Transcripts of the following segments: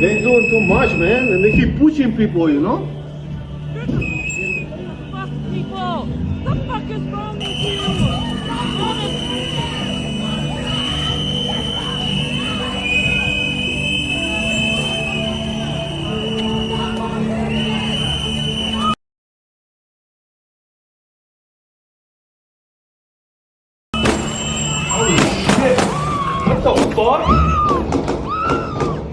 They doing too much, man, and they keep pushing people, you know? Fuck people! What the fuck is wrong with you? Holy shit! What the fuck?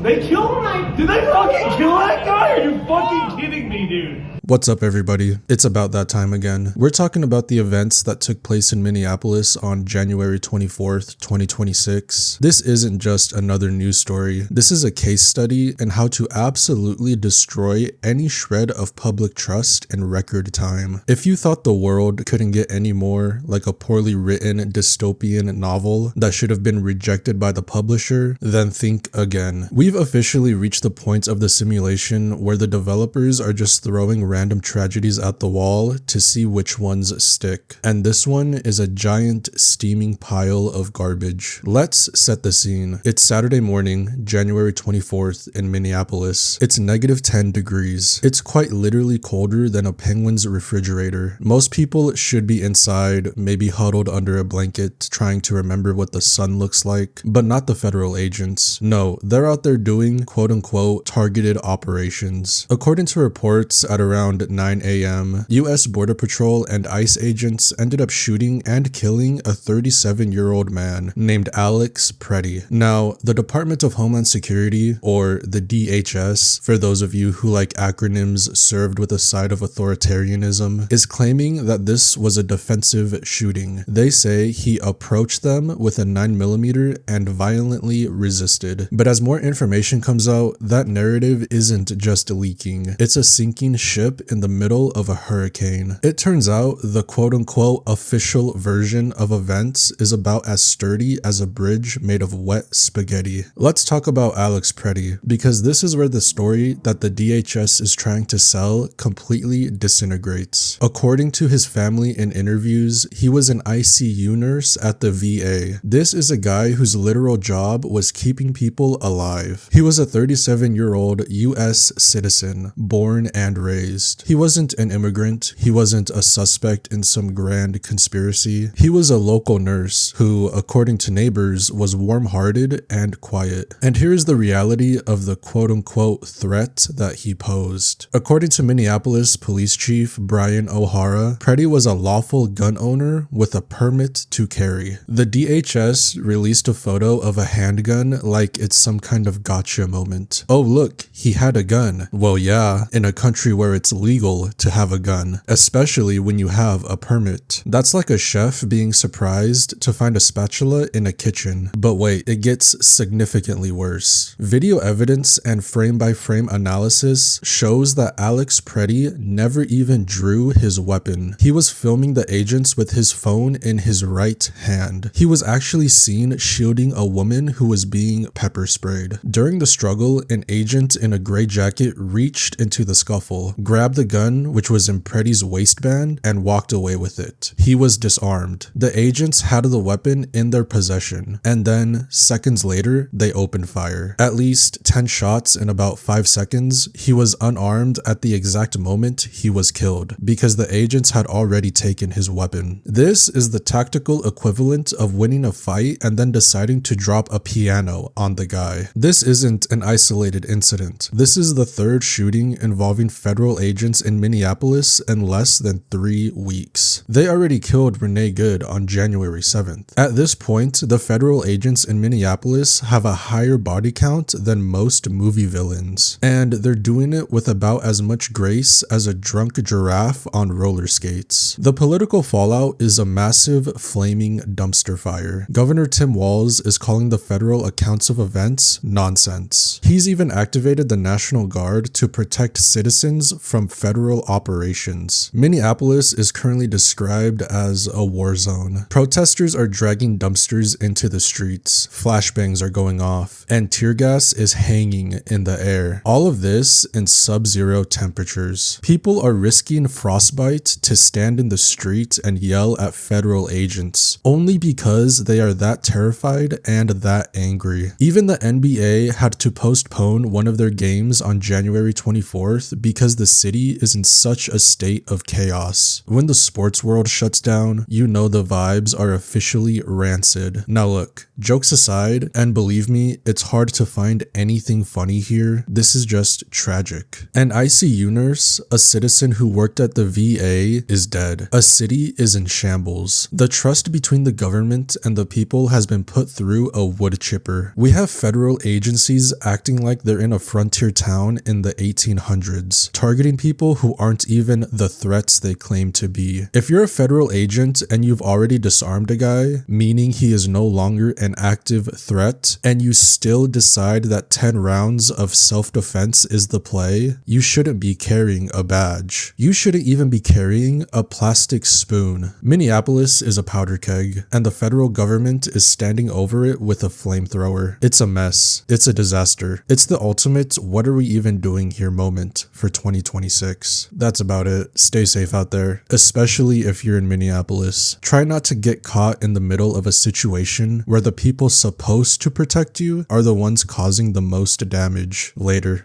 They killed him? Did they fucking kill that guy? Are you fucking kidding me, dude? What's up, everybody? It's about that time again. We're talking about the events that took place in Minneapolis on January 24th, 2026. This isn't just another news story. This is a case study in how to absolutely destroy any shred of public trust in record time. If you thought the world couldn't get any more like a poorly written dystopian novel that should have been rejected by the publisher, then think again. We've officially reached the point of the simulation where the developers are just throwing random tragedies at the wall to see which ones stick. And this one is a giant steaming pile of garbage. Let's set the scene. It's Saturday morning, January 24th in Minneapolis. It's -10 degrees. It's quite literally colder than a penguin's refrigerator. Most people should be inside, maybe huddled under a blanket, trying to remember what the sun looks like, but not the federal agents. No, they're out there doing quote-unquote targeted operations. According to reports, at around 9 a.m., US Border Patrol and ICE agents ended up shooting and killing a 37-year-old man named Alex Pretti. Now, the Department of Homeland Security, or the DHS, for those of you who like acronyms served with a side of authoritarianism, is claiming that this was a defensive shooting. They say he approached them with a 9mm and violently resisted. But as more information comes out, that narrative isn't just leaking. It's a sinking ship in the middle of a hurricane. It turns out the quote-unquote official version of events is about as sturdy as a bridge made of wet spaghetti. Let's talk about Alex Pretti, because this is where the story that the DHS is trying to sell completely disintegrates. According to his family in interviews, he was an ICU nurse at the VA. This is a guy whose literal job was keeping people alive. He was a 37-year-old US citizen, born and raised. He wasn't an immigrant. He wasn't a suspect in some grand conspiracy. He was a local nurse who, according to neighbors, was warm-hearted and quiet. And here's the reality of the quote-unquote threat that he posed. According to Minneapolis Police Chief Brian O'Hara, Pretti was a lawful gun owner with a permit to carry. The DHS released a photo of a handgun like it's some kind of gotcha moment. Oh look, he had a gun. Well yeah, in a country where it's legal to have a gun, especially when you have a permit. That's like a chef being surprised to find a spatula in a kitchen. But wait, it gets significantly worse. Video evidence and frame-by-frame analysis shows that Alex Pretti never even drew his weapon. He was filming the agents with his phone in his right hand. He was actually seen shielding a woman who was being pepper sprayed. During the struggle, an agent in a gray jacket reached into the scuffle, grabbed the gun, which was in Pretti's waistband, and walked away with it. He was disarmed. The agents had the weapon in their possession, and then, seconds later, they opened fire. At least 10 shots in about 5 seconds. He was unarmed at the exact moment he was killed, because the agents had already taken his weapon. This is the tactical equivalent of winning a fight and then deciding to drop a piano on the guy. This isn't an isolated incident. This is the third shooting involving federal agents in Minneapolis in less than 3 weeks. They already killed Renee Good on January 7th. At this point, the federal agents in Minneapolis have a higher body count than most movie villains, and they're doing it with about as much grace as a drunk giraffe on roller skates. The political fallout is a massive flaming dumpster fire. Governor Tim Walz is calling the federal accounts of events nonsense. He's even activated the National Guard to protect citizens from from federal operations. Minneapolis is currently described as a war zone. Protesters are dragging dumpsters into the streets, flashbangs are going off, and tear gas is hanging in the air. All of this in sub-zero temperatures. People are risking frostbite to stand in the street and yell at federal agents, only because they are that terrified and that angry. Even the NBA had to postpone one of their games on January 24th because the city is in such a state of chaos. When the sports world shuts down, you know the vibes are officially rancid. Now look, jokes aside, and believe me, it's hard to find anything funny here, this is just tragic. An ICU nurse, a citizen who worked at the VA, is dead. A city is in shambles. The trust between the government and the people has been put through a wood chipper. We have federal agencies acting like they're in a frontier town in the 1800s, targeting people who aren't even the threats they claim to be. If you're a federal agent and you've already disarmed a guy, meaning he is no longer an active threat, and you still decide that 10 rounds of self-defense is the play, you shouldn't be carrying a badge. You shouldn't even be carrying a plastic spoon. Minneapolis is a powder keg, and the federal government is standing over it with a flamethrower. It's a mess. It's a disaster. It's the ultimate "what are we even doing here" moment for 2026. That's about it. Stay safe out there, especially if you're in Minneapolis. Try not to get caught in the middle of a situation where the people supposed to protect you are the ones causing the most damage later.